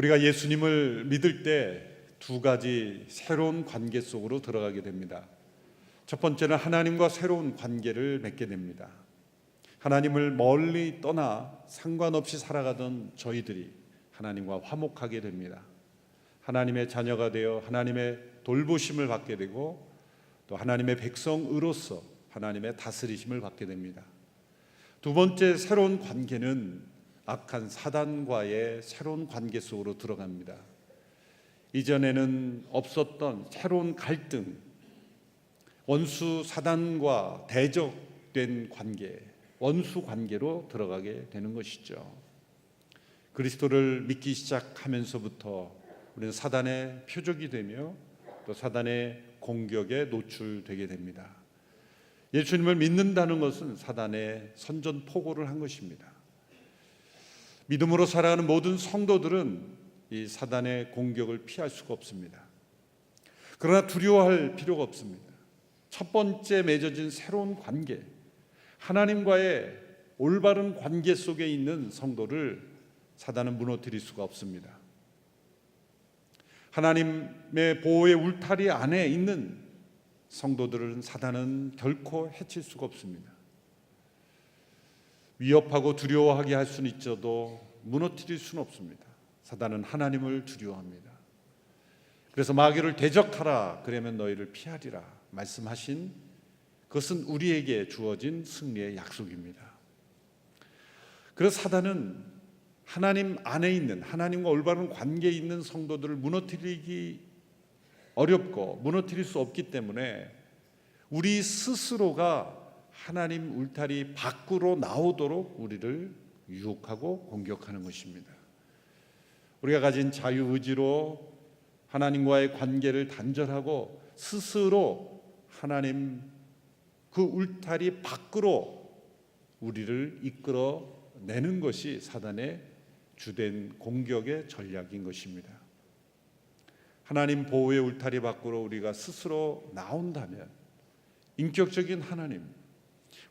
우리가 예수님을 믿을 때 두 가지 새로운 관계 속으로 들어가게 됩니다. 첫 번째는 하나님과 새로운 관계를 맺게 됩니다. 하나님을 멀리 떠나 상관없이 살아가던 저희들이 하나님과 화목하게 됩니다. 하나님의 자녀가 되어 하나님의 돌보심을 받게 되고 또 하나님의 백성으로서 하나님의 다스리심을 받게 됩니다. 두 번째 새로운 관계는 악한 사단과의 새로운 관계 속으로 들어갑니다. 이전에는 없었던 새로운 갈등, 원수 사단과 대적된 관계, 원수 관계로 들어가게 되는 것이죠. 그리스도를 믿기 시작하면서부터 우리는 사단의 표적이 되며 또 사단의 공격에 노출되게 됩니다. 예수님을 믿는다는 것은 사단의 선전포고를 한 것입니다. 믿음으로 살아가는 모든 성도들은 이 사단의 공격을 피할 수가 없습니다. 그러나 두려워할 필요가 없습니다. 첫 번째 맺어진 새로운 관계, 하나님과의 올바른 관계 속에 있는 성도를 사단은 무너뜨릴 수가 없습니다. 하나님의 보호의 울타리 안에 있는 성도들은 사단은 결코 해칠 수가 없습니다. 위협하고 두려워하게 할 수는 있어도 무너뜨릴 수는 없습니다. 사단은 하나님을 두려워합니다. 그래서 마귀를 대적하라, 그러면 너희를 피하리라 말씀하신 그것은 우리에게 주어진 승리의 약속입니다. 그래서 사단은 하나님 안에 있는, 하나님과 올바른 관계에 있는 성도들을 무너뜨리기 어렵고 무너뜨릴 수 없기 때문에 우리 스스로가 하나님 울타리 밖으로 나오도록 우리를 유혹하고 공격하는 것입니다. 우리가 가진 자유의지로 하나님과의 관계를 단절하고 스스로 하나님 그 울타리 밖으로 우리를 이끌어내는 것이 사단의 주된 공격의 전략인 것입니다. 하나님 보호의 울타리 밖으로 우리가 스스로 나온다면 인격적인 하나님,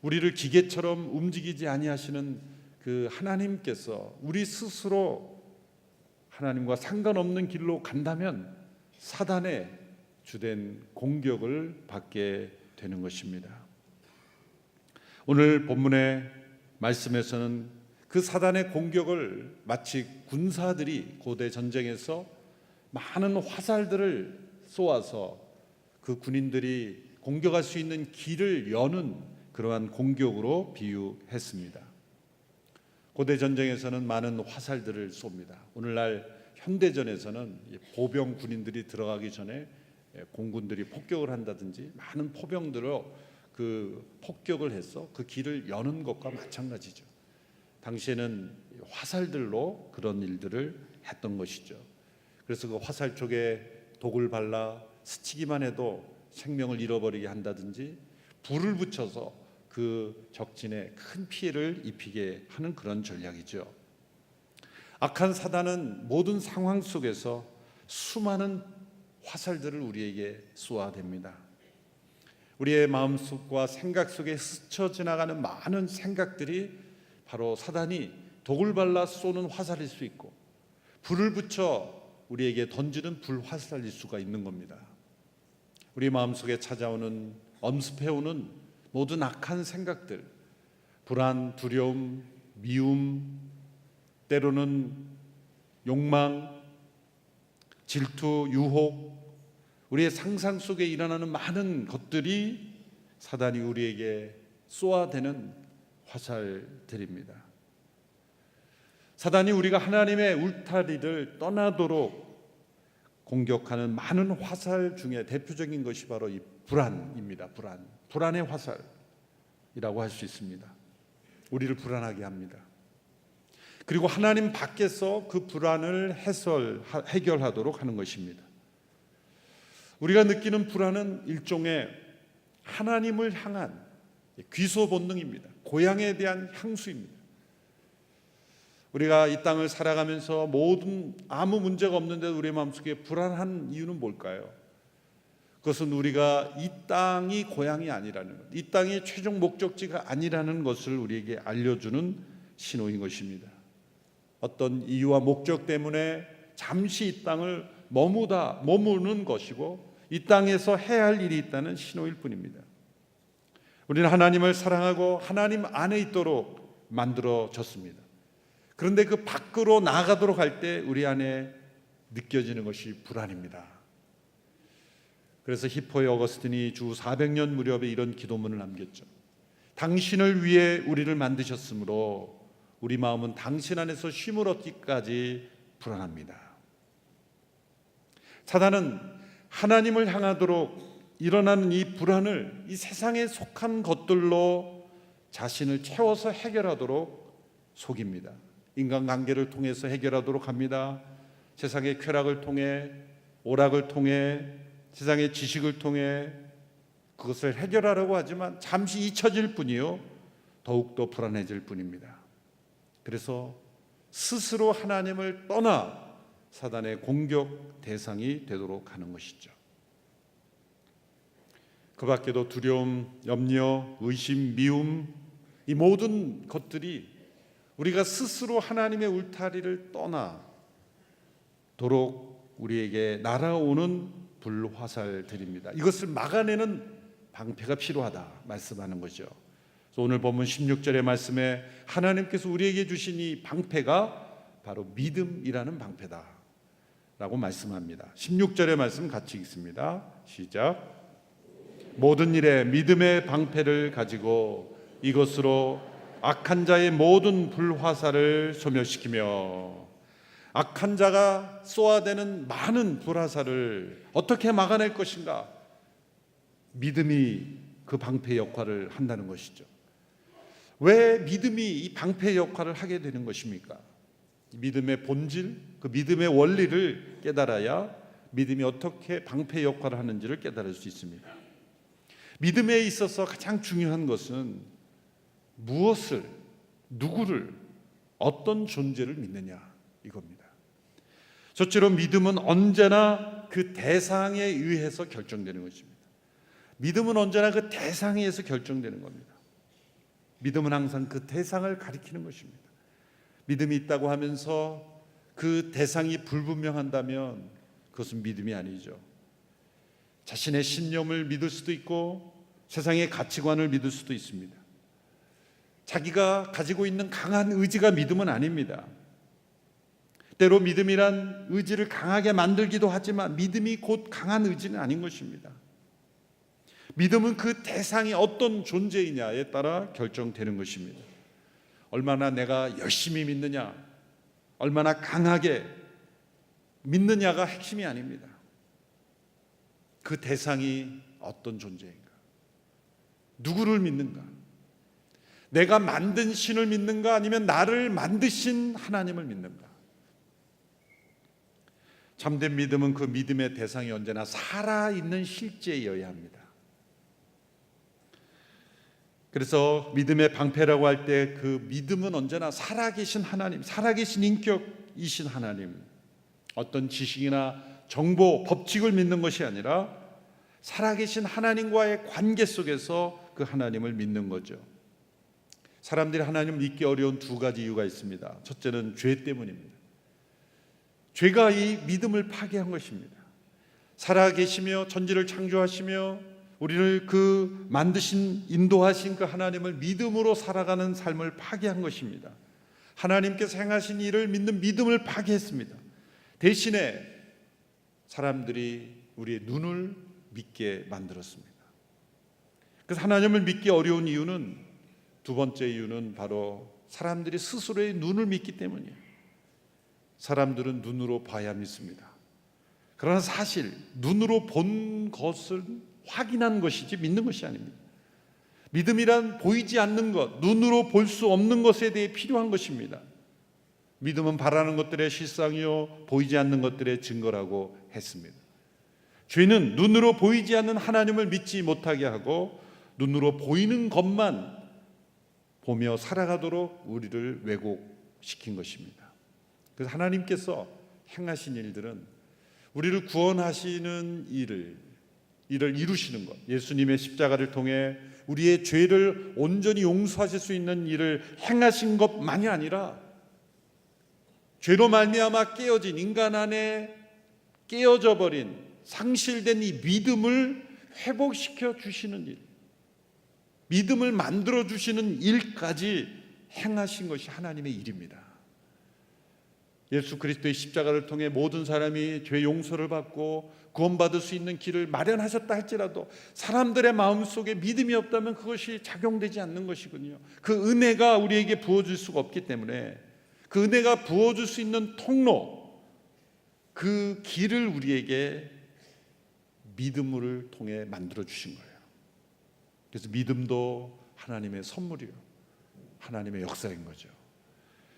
우리를 기계처럼 움직이지 아니하시는 그 하나님께서 우리 스스로 하나님과 상관없는 길로 간다면 사단의 주된 공격을 받게 되는 것입니다. 오늘 본문의 말씀에서는 그 사단의 공격을 마치 군사들이 고대 전쟁에서 많은 화살들을 쏘아서 그 군인들이 공격할 수 있는 길을 여는 그러한 공격으로 비유했습니다. 고대 전쟁에서는 많은 화살들을 쏩니다. 오늘날 현대전에서는 보병 군인들이 들어가기 전에 공군들이 폭격을 한다든지 많은 포병들로 그 폭격을 해서 그 길을 여는 것과 마찬가지죠. 당시에는 화살들로 그런 일들을 했던 것이죠. 그래서 그 화살 쪽에 독을 발라 스치기만 해도 생명을 잃어버리게 한다든지 불을 붙여서 그 적진에 큰 피해를 입히게 하는 그런 전략이죠. 악한 사단은 모든 상황 속에서 수많은 화살들을 우리에게 쏘아댑니다. 우리의 마음속과 생각 속에 스쳐 지나가는 많은 생각들이 바로 사단이 독을 발라 쏘는 화살일 수 있고 불을 붙여 우리에게 던지는 불화살일 수가 있는 겁니다. 우리 마음속에 찾아오는 엄습해오는 모든 악한 생각들, 불안, 두려움, 미움, 때로는 욕망, 질투, 유혹, 우리의 상상 속에 일어나는 많은 것들이 사단이 우리에게 쏘아대는 화살들입니다. 사단이 우리가 하나님의 울타리를 떠나도록 공격하는 많은 화살 중에 대표적인 것이 바로 이 불안입니다. 불안의 화살이라고 할 수 있습니다. 우리를 불안하게 합니다. 그리고 하나님 밖에서 그 불안을 해결하도록 하는 것입니다. 우리가 느끼는 불안은 일종의 하나님을 향한 귀소 본능입니다. 고향에 대한 향수입니다. 우리가 이 땅을 살아가면서 아무 문제가 없는데도 우리 마음속에 불안한 이유는 뭘까요? 그것은 우리가 이 땅이 고향이 아니라는 것, 이 땅이 최종 목적지가 아니라는 것을 우리에게 알려주는 신호인 것입니다. 어떤 이유와 목적 때문에 잠시 이 땅을 머무는 것이고 이 땅에서 해야 할 일이 있다는 신호일 뿐입니다. 우리는 하나님을 사랑하고 하나님 안에 있도록 만들어졌습니다. 그런데 그 밖으로 나가도록 할 때 우리 안에 느껴지는 것이 불안입니다. 그래서 히포의 어거스틴이 주 400년 무렵에 이런 기도문을 남겼죠. 당신을 위해 우리를 만드셨으므로 우리 마음은 당신 안에서 쉼을 얻기까지 불안합니다. 사단은 하나님을 향하도록 일어나는 이 불안을 이 세상에 속한 것들로 자신을 채워서 해결하도록 속입니다. 인간관계를 통해서 해결하도록 합니다. 세상의 쾌락을 통해, 오락을 통해, 세상의 지식을 통해 그것을 해결하려고 하지만 잠시 잊혀질 뿐이요 더욱더 불안해질 뿐입니다. 그래서 스스로 하나님을 떠나 사단의 공격 대상이 되도록 하는 것이죠. 그 밖에도 두려움, 염려, 의심, 미움, 이 모든 것들이 우리가 스스로 하나님의 울타리를 떠나도록 우리에게 날아오는 불화살들입니다. 이것을 막아내는 방패가 필요하다 말씀하는 거죠. 그래서 오늘 본문 16절의 말씀에 하나님께서 우리에게 주신 이 방패가 바로 믿음이라는 방패다 라고 말씀합니다. 16절의 말씀 같이 읽습니다. 시작. 모든 일에 믿음의 방패를 가지고 이것으로 악한 자의 모든 불화살을 소멸시키며, 악한 자가 쏘아대는 많은 불화살을 어떻게 막아낼 것인가? 믿음이 그 방패 역할을 한다는 것이죠. 왜 믿음이 이 방패 역할을 하게 되는 것입니까? 믿음의 본질, 그 믿음의 원리를 깨달아야 믿음이 어떻게 방패 역할을 하는지를 깨달을 수 있습니다. 믿음에 있어서 가장 중요한 것은 무엇을, 누구를, 어떤 존재를 믿느냐 이겁니다. 첫째로 믿음은 언제나 그 대상에 의해서 결정되는 것입니다. 믿음은 언제나 그 대상에 의해서 결정되는 겁니다. 믿음은 항상 그 대상을 가리키는 것입니다. 믿음이 있다고 하면서 그 대상이 불분명한다면 그것은 믿음이 아니죠. 자신의 신념을 믿을 수도 있고 세상의 가치관을 믿을 수도 있습니다. 자기가 가지고 있는 강한 의지가 믿음은 아닙니다. 때로 믿음이란 의지를 강하게 만들기도 하지만 믿음이 곧 강한 의지는 아닌 것입니다. 믿음은 그 대상이 어떤 존재이냐에 따라 결정되는 것입니다. 얼마나 내가 열심히 믿느냐, 얼마나 강하게 믿느냐가 핵심이 아닙니다. 그 대상이 어떤 존재인가, 누구를 믿는가, 내가 만든 신을 믿는가 아니면 나를 만드신 하나님을 믿는가. 참된 믿음은 그 믿음의 대상이 언제나 살아있는 실제여야 합니다. 그래서 믿음의 방패라고 할 때 그 믿음은 언제나 살아계신 하나님, 살아계신 인격이신 하나님, 어떤 지식이나 정보, 법칙을 믿는 것이 아니라 살아계신 하나님과의 관계 속에서 그 하나님을 믿는 거죠. 사람들이 하나님을 믿기 어려운 두 가지 이유가 있습니다. 첫째는 죄 때문입니다. 죄가 이 믿음을 파괴한 것입니다. 살아계시며 천지를 창조하시며 우리를 그 만드신, 인도하신 그 하나님을 믿음으로 살아가는 삶을 파괴한 것입니다. 하나님께서 행하신 일을 믿는 믿음을 파괴했습니다. 대신에 사람들이 우리의 눈을 믿게 만들었습니다. 그래서 하나님을 믿기 어려운 이유는, 두 번째 이유는 바로 사람들이 스스로의 눈을 믿기 때문이에요. 사람들은 눈으로 봐야 믿습니다. 그러나 사실 눈으로 본 것을 확인한 것이지 믿는 것이 아닙니다. 믿음이란 보이지 않는 것, 눈으로 볼 수 없는 것에 대해 필요한 것입니다. 믿음은 바라는 것들의 실상이요 보이지 않는 것들의 증거라고 했습니다. 죄는 눈으로 보이지 않는 하나님을 믿지 못하게 하고 눈으로 보이는 것만 보며 살아가도록 우리를 왜곡시킨 것입니다. 그래서 하나님께서 행하신 일들은 우리를 구원하시는 일을 이루시는 것, 예수님의 십자가를 통해 우리의 죄를 온전히 용서하실 수 있는 일을 행하신 것만이 아니라 죄로 말미암아 깨어진 인간 안에 깨어져 버린 상실된 이 믿음을 회복시켜 주시는 일, 믿음을 만들어 주시는 일까지 행하신 것이 하나님의 일입니다. 예수 그리스도의 십자가를 통해 모든 사람이 죄 용서를 받고 구원받을 수 있는 길을 마련하셨다 할지라도 사람들의 마음속에 믿음이 없다면 그것이 작용되지 않는 것이군요. 그 은혜가 우리에게 부어질 수가 없기 때문에 그 은혜가 부어줄 수 있는 통로, 그 길을 우리에게 믿음을 통해 만들어 주신 거예요. 그래서 믿음도 하나님의 선물이요, 하나님의 역사인 거죠.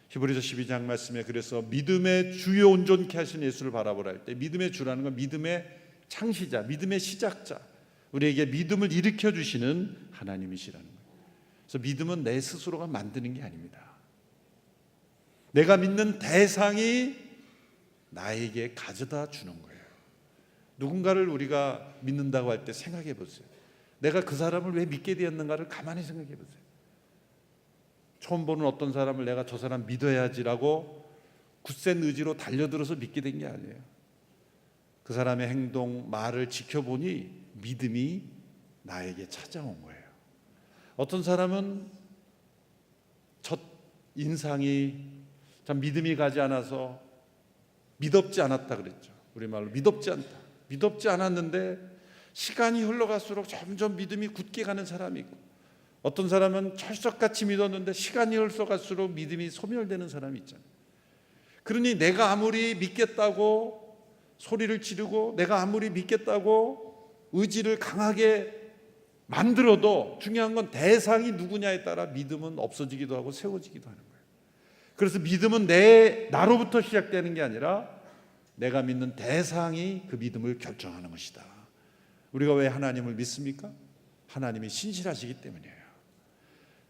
히브리서 12장 말씀에 그래서 믿음의 주요 온전케 하신 예수를 바라보라 할 때, 믿음의 주라는 건 믿음의 창시자, 믿음의 시작자, 우리에게 믿음을 일으켜 주시는 하나님이시라는 거예요. 그래서 믿음은 내 스스로가 만드는 게 아닙니다. 내가 믿는 대상이 나에게 가져다 주는 거예요. 누군가를 우리가 믿는다고 할 때 생각해 보세요. 내가 그 사람을 왜 믿게 되었는가를 가만히 생각해 보세요. 처음 보는 어떤 사람을 내가 저 사람 믿어야지라고 굳센 의지로 달려들어서 믿게 된 게 아니에요. 그 사람의 행동, 말을 지켜보니 믿음이 나에게 찾아온 거예요. 어떤 사람은 첫 인상이 참 믿음이 가지 않아서 믿업지 않았다 그랬죠. 우리말로 믿업지 않다. 믿업지 않았는데 시간이 흘러갈수록 점점 믿음이 굳게 가는 사람이 있고, 어떤 사람은 철석같이 믿었는데 시간이 흘러갈수록 믿음이 소멸되는 사람이 있잖아요. 그러니 내가 아무리 믿겠다고 소리를 지르고 내가 아무리 믿겠다고 의지를 강하게 만들어도 중요한 건 대상이 누구냐에 따라 믿음은 없어지기도 하고 세워지기도 하는 거예요. 그래서 믿음은 나로부터 시작되는 게 아니라 내가 믿는 대상이 그 믿음을 결정하는 것이다. 우리가 왜 하나님을 믿습니까? 하나님이 신실하시기 때문이에요.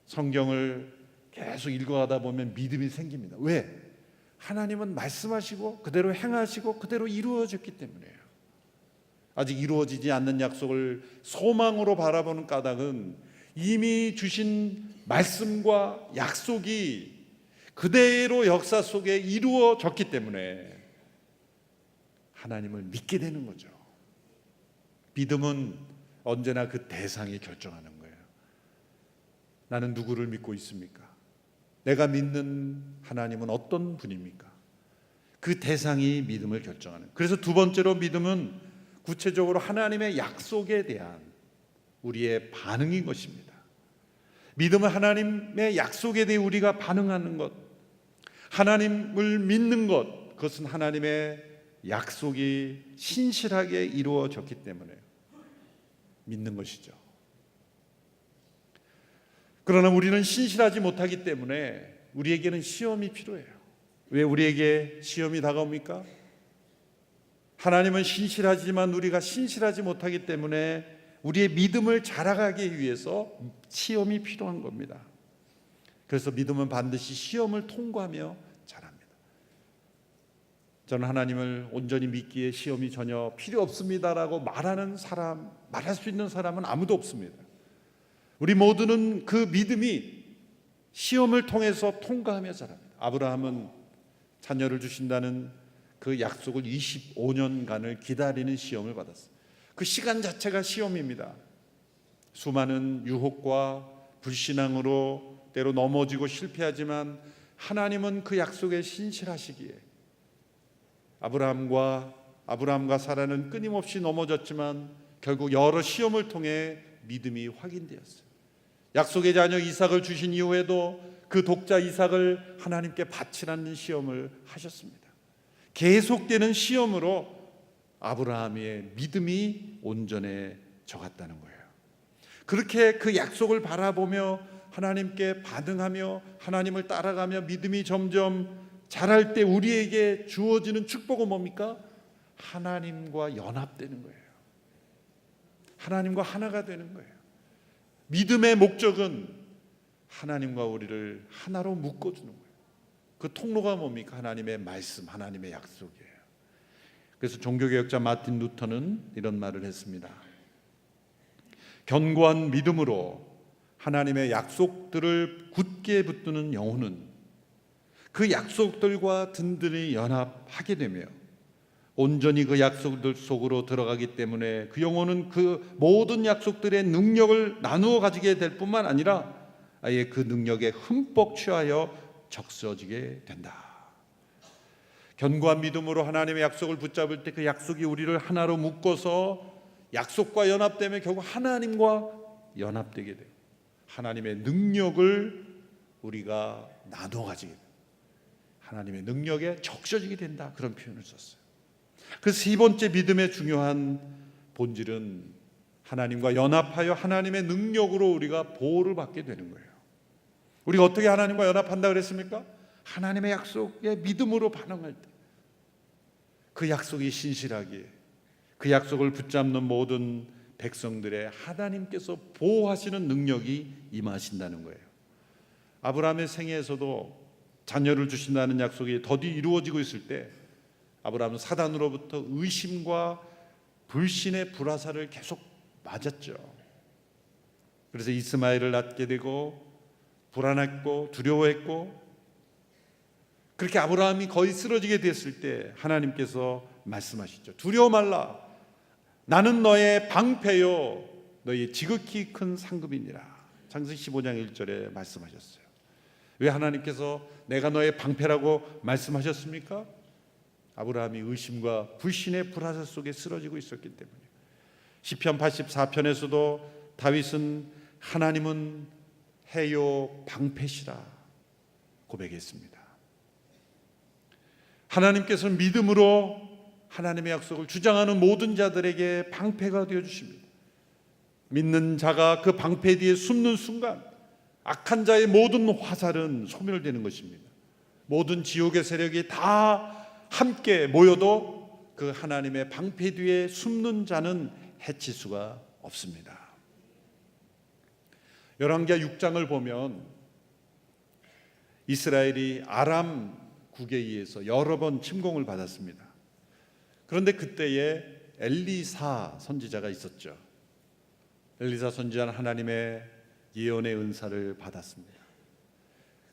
성경을 계속 읽어가다 보면 믿음이 생깁니다. 왜? 하나님은 말씀하시고 그대로 행하시고 그대로 이루어졌기 때문이에요. 아직 이루어지지 않는 약속을 소망으로 바라보는 까닭은 이미 주신 말씀과 약속이 그대로 역사 속에 이루어졌기 때문에 하나님을 믿게 되는 거죠. 믿음은 언제나 그 대상이 결정하는 거예요. 나는 누구를 믿고 있습니까? 내가 믿는 하나님은 어떤 분입니까? 그 대상이 믿음을 결정하는. 그래서 두 번째로 믿음은 구체적으로 하나님의 약속에 대한 우리의 반응인 것입니다. 믿음은 하나님의 약속에 대해 우리가 반응하는 것, 하나님을 믿는 것, 그것은 하나님의 약속이 신실하게 이루어졌기 때문에 믿는 것이죠. 그러나 우리는 신실하지 못하기 때문에 우리에게는 시험이 필요해요. 왜 우리에게 시험이 다가옵니까? 하나님은 신실하지만 우리가 신실하지 못하기 때문에 우리의 믿음을 자라가기 위해서 시험이 필요한 겁니다. 그래서 믿음은 반드시 시험을 통과하며 자랍니다. 저는 하나님을 온전히 믿기에 시험이 전혀 필요 없습니다라고 말할 수 있는 사람은 아무도 없습니다. 우리 모두는 그 믿음이 시험을 통해서 통과하며 자랍니다. 아브라함은 자녀를 주신다는 그 약속을 25년간을 기다리는 시험을 받았어요. 그 시간 자체가 시험입니다. 수많은 유혹과 불신앙으로 때로 넘어지고 실패하지만 하나님은 그 약속에 신실하시기에 아브라함과 사라는 끊임없이 넘어졌지만 결국 여러 시험을 통해 믿음이 확인되었어요. 약속의 자녀 이삭을 주신 이후에도 그 독자 이삭을 하나님께 바치라는 시험을 하셨습니다. 계속되는 시험으로 아브라함의 믿음이 온전해져 갔다는 거예요. 그렇게 그 약속을 바라보며 하나님께 반응하며 하나님을 따라가며 믿음이 점점 자랄 때 우리에게 주어지는 축복은 뭡니까? 하나님과 연합되는 거예요. 하나님과 하나가 되는 거예요. 믿음의 목적은 하나님과 우리를 하나로 묶어주는 거예요. 그 통로가 뭡니까? 하나님의 말씀, 하나님의 약속이에요. 그래서 종교개혁자 마틴 루터는 이런 말을 했습니다. 견고한 믿음으로 하나님의 약속들을 굳게 붙드는 영혼은 그 약속들과 든든히 연합하게 되며 온전히 그 약속들 속으로 들어가기 때문에 그 영혼은 그 모든 약속들의 능력을 나누어 가지게 될 뿐만 아니라 아예 그 능력에 흠뻑 취하여 적셔지게 된다. 견고한 믿음으로 하나님의 약속을 붙잡을 때 그 약속이 우리를 하나로 묶어서 약속과 연합되면 결국 하나님과 연합되게 돼요. 하나님의 능력을 우리가 나눠 가지게 돼요. 하나님의 능력에 적셔지게 된다, 그런 표현을 썼어요. 그 세 번째 믿음의 중요한 본질은 하나님과 연합하여 하나님의 능력으로 우리가 보호를 받게 되는 거예요. 우리가 어떻게 하나님과 연합한다 그랬습니까? 하나님의 약속에 믿음으로 반응할 때 그 약속이 신실하게, 그 약속을 붙잡는 모든 백성들의 하나님께서 보호하시는 능력이 임하신다는 거예요. 아브라함의 생애에서도 자녀를 주신다는 약속이 더디 이루어지고 있을 때 아브라함은 사단으로부터 의심과 불신의 불화살을 계속 맞았죠. 그래서 이스마엘을 낳게 되고 불안했고 두려워했고, 그렇게 아브라함이 거의 쓰러지게 됐을 때 하나님께서 말씀하시죠. 두려워 말라. 나는 너의 방패요 너의 지극히 큰 상급이니라. 창세기 15장 1절에 말씀하셨어요. 왜 하나님께서 내가 너의 방패라고 말씀하셨습니까? 아브라함이 의심과 불신의 불화살 속에 쓰러지고 있었기 때문에. 시편 84편에서도 다윗은 하나님은 해요 방패시라 고백했습니다. 하나님께서는 믿음으로 하나님의 약속을 주장하는 모든 자들에게 방패가 되어주십니다. 믿는 자가 그 방패 뒤에 숨는 순간 악한 자의 모든 화살은 소멸되는 것입니다. 모든 지옥의 세력이 다 함께 모여도 그 하나님의 방패 뒤에 숨는 자는 해칠 수가 없습니다. 열왕기하 6장을 보면 이스라엘이 아람 국에 의해서 여러 번 침공을 받았습니다. 그런데 그때에 엘리사 선지자가 있었죠. 엘리사 선지자는 하나님의 예언의 은사를 받았습니다.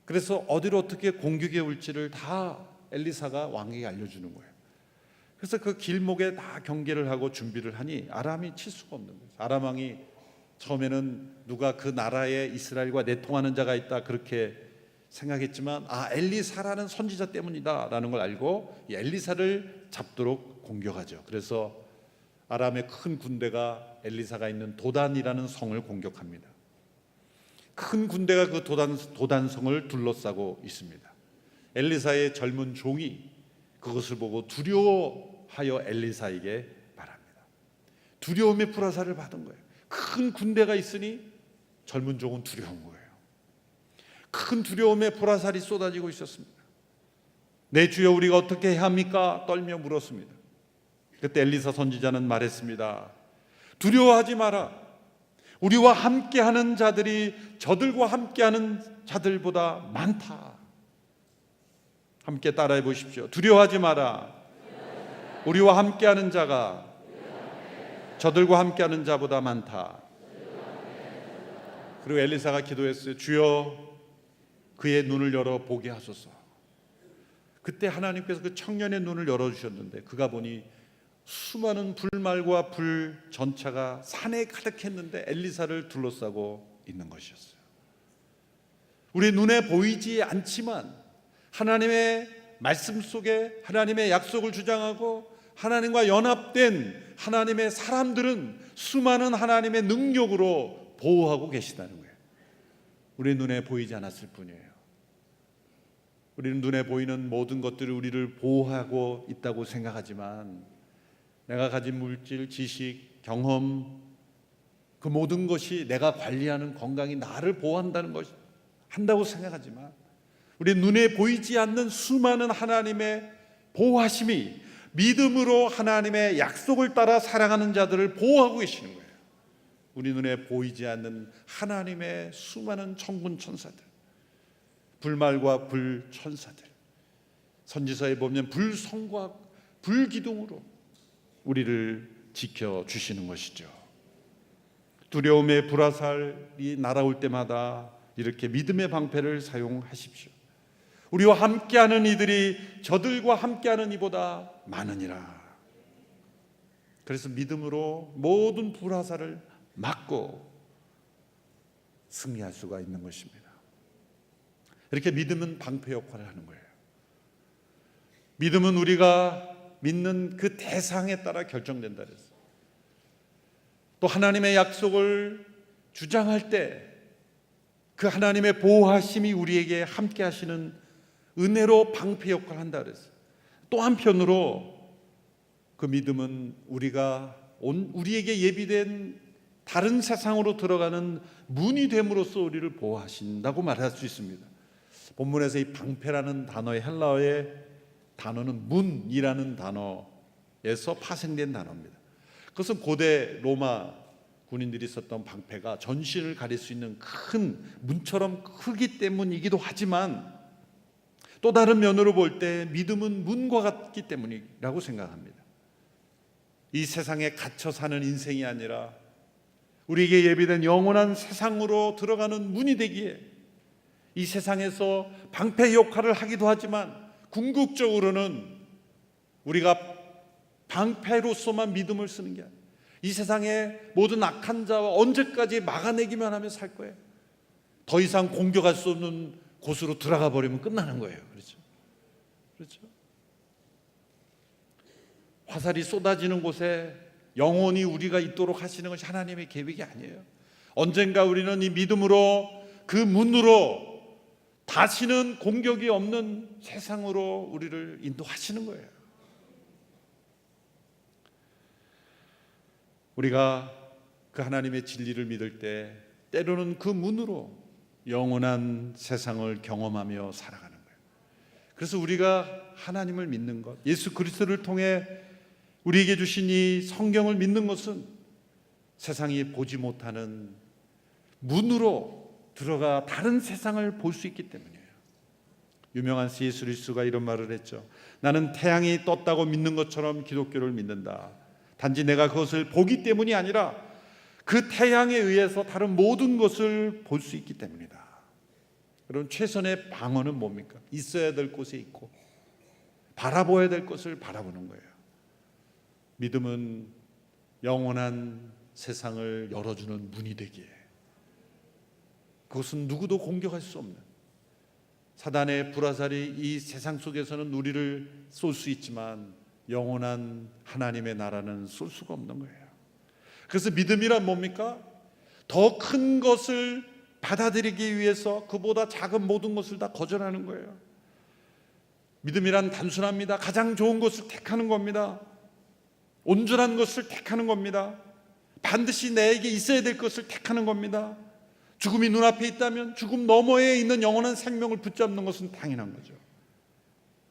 그래서 어디로 어떻게 공격해 올지를 다 엘리사가 왕에게 알려주는 거예요. 그래서 그 길목에 다 경계를 하고 준비를 하니 아람이 칠 수가 없는 거예요. 아람 왕이 처음에는 누가 그 나라에 이스라엘과 내통하는 자가 있다 그렇게 생각했지만 엘리사라는 선지자 때문이다 라는 걸 알고 이 엘리사를 잡도록 공격하죠. 그래서 아람의 큰 군대가 엘리사가 있는 도단이라는 성을 공격합니다. 큰 군대가 그 도단성을 둘러싸고 있습니다. 엘리사의 젊은 종이 그것을 보고 두려워하여 엘리사에게 말합니다. 두려움의 불화살을 받은 거예요. 큰 군대가 있으니 젊은 종은 두려운 거예요. 큰 두려움의 불화살이 쏟아지고 있었습니다. 내 주여 우리가 어떻게 해야 합니까? 떨며 물었습니다. 그때 엘리사 선지자는 말했습니다. 두려워하지 마라. 우리와 함께하는 자들이 저들과 함께하는 자들보다 많다. 함께 따라해 보십시오. 두려워하지 마라. 우리와 함께하는 자가 저들과 함께하는 자보다 많다. 그리고 엘리사가 기도했어요. 주여 그의 눈을 열어 보게 하소서. 그때 하나님께서 그 청년의 눈을 열어주셨는데 그가 보니 수많은 불말과 불 전차가 산에 가득했는데 엘리사를 둘러싸고 있는 것이었어요. 우리 눈에 보이지 않지만 하나님의 말씀 속에 하나님의 약속을 주장하고 하나님과 연합된 하나님의 사람들은 수많은 하나님의 능력으로 보호하고 계시다는 거예요. 우리 눈에 보이지 않았을 뿐이에요. 우리는 눈에 보이는 모든 것들이 우리를 보호하고 있다고 생각하지만 내가 가진 물질, 지식, 경험 그 모든 것이 내가 관리하는 건강이 나를 보호한다는 것이 한다고 생각하지만 우리 눈에 보이지 않는 수많은 하나님의 보호하심이 믿음으로 하나님의 약속을 따라 살아가는 자들을 보호하고 계시는 거예요. 우리 눈에 보이지 않는 하나님의 수많은 천군 천사들, 불말과 불천사들, 선지서에 보면 불성과 불기둥으로 우리를 지켜주시는 것이죠. 두려움의 불화살이 날아올 때마다 이렇게 믿음의 방패를 사용하십시오. 우리와 함께하는 이들이 저들과 함께하는 이보다 많으니라. 그래서 믿음으로 모든 불화살을 막고 승리할 수가 있는 것입니다. 이렇게 믿음은 방패 역할을 하는 거예요. 믿음은 우리가 믿는 그 대상에 따라 결정된다 그랬어요. 또 하나님의 약속을 주장할 때 그 하나님의 보호하심이 우리에게 함께 하시는 은혜로 방패 역할을 한다 그랬어요. 또 한편으로 그 믿음은 우리에게 예비된 다른 세상으로 들어가는 문이 됨으로써 우리를 보호하신다고 말할 수 있습니다. 본문에서 이 방패라는 단어의 헬라어의 단어는 문이라는 단어에서 파생된 단어입니다. 그것은 고대 로마 군인들이 썼던 방패가 전신을 가릴 수 있는 큰 문처럼 크기 때문이기도 하지만 또 다른 면으로 볼 때 믿음은 문과 같기 때문이라고 생각합니다. 이 세상에 갇혀 사는 인생이 아니라 우리에게 예비된 영원한 세상으로 들어가는 문이 되기에 이 세상에서 방패 역할을 하기도 하지만 궁극적으로는 우리가 방패로서만 믿음을 쓰는 게 아니에요. 이 세상의 모든 악한 자와 언제까지 막아내기만 하며 살 거예요. 더 이상 공격할 수 없는 곳으로 들어가 버리면 끝나는 거예요. 그렇죠? 화살이 쏟아지는 곳에 영원히 우리가 있도록 하시는 것이 하나님의 계획이 아니에요. 언젠가 우리는 이 믿음으로 그 문으로 다시는 공격이 없는 세상으로 우리를 인도하시는 거예요. 우리가 그 하나님의 진리를 믿을 때 때로는 그 문으로 영원한 세상을 경험하며 살아가는 거예요. 그래서 우리가 하나님을 믿는 것, 예수 그리스도를 통해 우리에게 주신 이 성경을 믿는 것은 세상이 보지 못하는 문으로 들어가 다른 세상을 볼 수 있기 때문이에요. 유명한 C.S. 루이스가 이런 말을 했죠. 나는 태양이 떴다고 믿는 것처럼 기독교를 믿는다. 단지 내가 그것을 보기 때문이 아니라 그 태양에 의해서 다른 모든 것을 볼 수 있기 때문이다. 그럼 최선의 방어는 뭡니까? 있어야 될 곳에 있고 바라보아야 될 것을 바라보는 거예요. 믿음은 영원한 세상을 열어주는 문이 되기에 그것은 누구도 공격할 수 없는 사단의 불화살이 이 세상 속에서는 우리를 쏠 수 있지만 영원한 하나님의 나라는 쏠 수가 없는 거예요. 그래서 믿음이란 뭡니까? 더 큰 것을 받아들이기 위해서 그보다 작은 모든 것을 다 거절하는 거예요. 믿음이란 단순합니다. 가장 좋은 것을 택하는 겁니다. 온전한 것을 택하는 겁니다. 반드시 내게 있어야 될 것을 택하는 겁니다. 죽음이 눈앞에 있다면 죽음 너머에 있는 영원한 생명을 붙잡는 것은 당연한 거죠.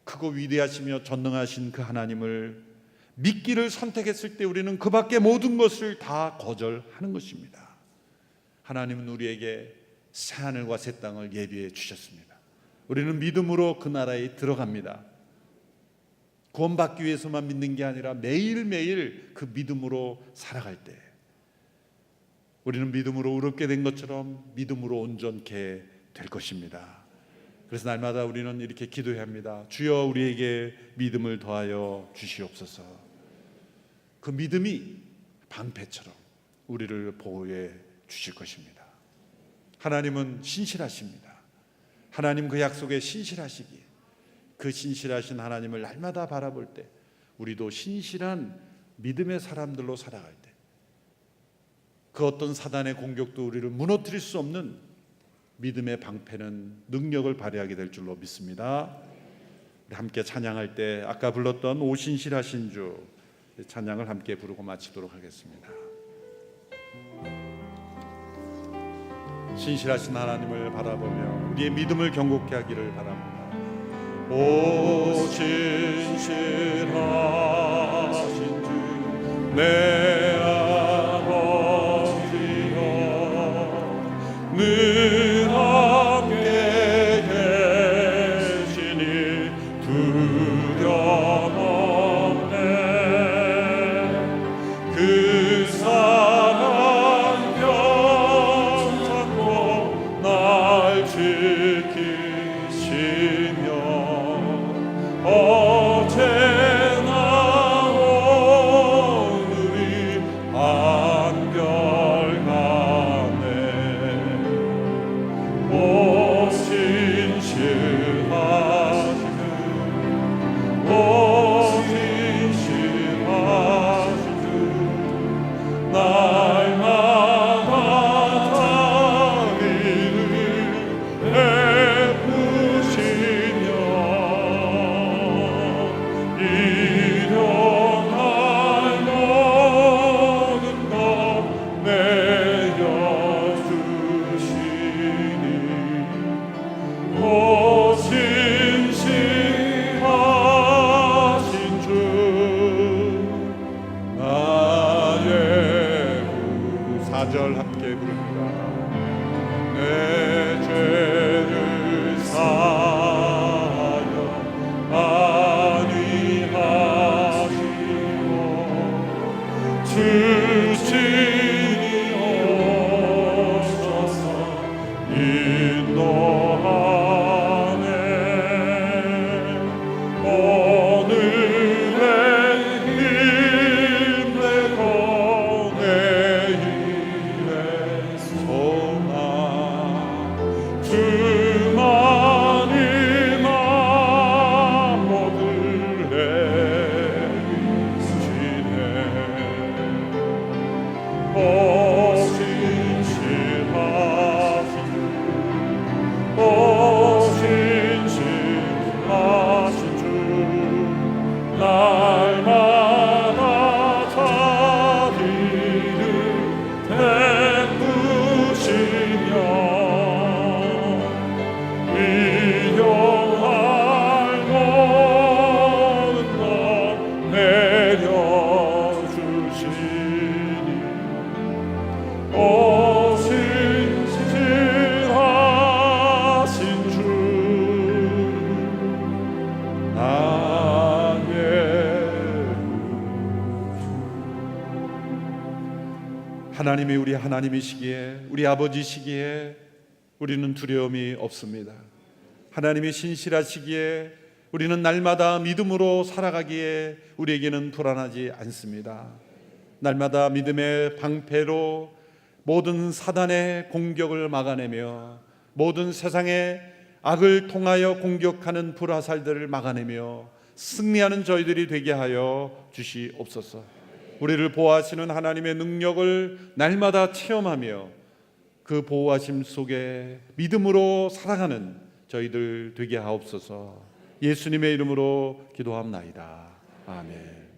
크고 위대하시며 전능하신 그 하나님을 믿기를 선택했을 때 우리는 그 밖의 모든 것을 다 거절하는 것입니다. 하나님은 우리에게 새하늘과 새 땅을 예비해 주셨습니다. 우리는 믿음으로 그 나라에 들어갑니다. 구원받기 위해서만 믿는 게 아니라 매일매일 그 믿음으로 살아갈 때 우리는 믿음으로 의롭게 된 것처럼 믿음으로 온전케 될 것입니다. 그래서 날마다 우리는 이렇게 기도해야 합니다. 주여 우리에게 믿음을 더하여 주시옵소서. 그 믿음이 방패처럼 우리를 보호해 주실 것입니다. 하나님은 신실하십니다. 하나님 그 약속에 신실하시기에 그 신실하신 하나님을 날마다 바라볼 때 우리도 신실한 믿음의 사람들로 살아갈 때 그 어떤 사단의 공격도 우리를 무너뜨릴 수 없는 믿음의 방패는 능력을 발휘하게 될 줄로 믿습니다. 우리 함께 찬양할 때 아까 불렀던 오 신실하신 주 찬양을 함께 부르고 마치도록 하겠습니다. 신실하신 하나님을 바라보며 우리의 믿음을 경고케 하기를 바랍니다. 오 신실하신 주 내 아버지여 늘 함께 계시니 두려움 없네. 그 사랑 평 참고 날 지키시며 4절 함께 부릅니다. 내 죄를 사하여 안위하시고 주 친히 오셔서 인도하네. 오늘의 힘내고 내일의 소망 주만이 만모를 내리시네. 신실하신 주 날마다 자비를 베푸시며 일용할 모든 것 내려주시니 신실하신 주 나의 하나님이 우리 하나님이시기에, 우리 아버지시기에 우리는 두려움이 없습니다. 하나님이 신실하시기에 우리는 날마다 믿음으로 살아가기에 우리에게는 불안하지 않습니다. 날마다 믿음의 방패로 모든 사단의 공격을 막아내며 모든 세상의 악을 통하여 공격하는 불화살들을 막아내며 승리하는 저희들이 되게 하여 주시옵소서. 우리를 보호하시는 하나님의 능력을 날마다 체험하며 그 보호하심 속에 믿음으로 살아가는 저희들 되게 하옵소서. 예수님의 이름으로 기도합나이다. 아멘.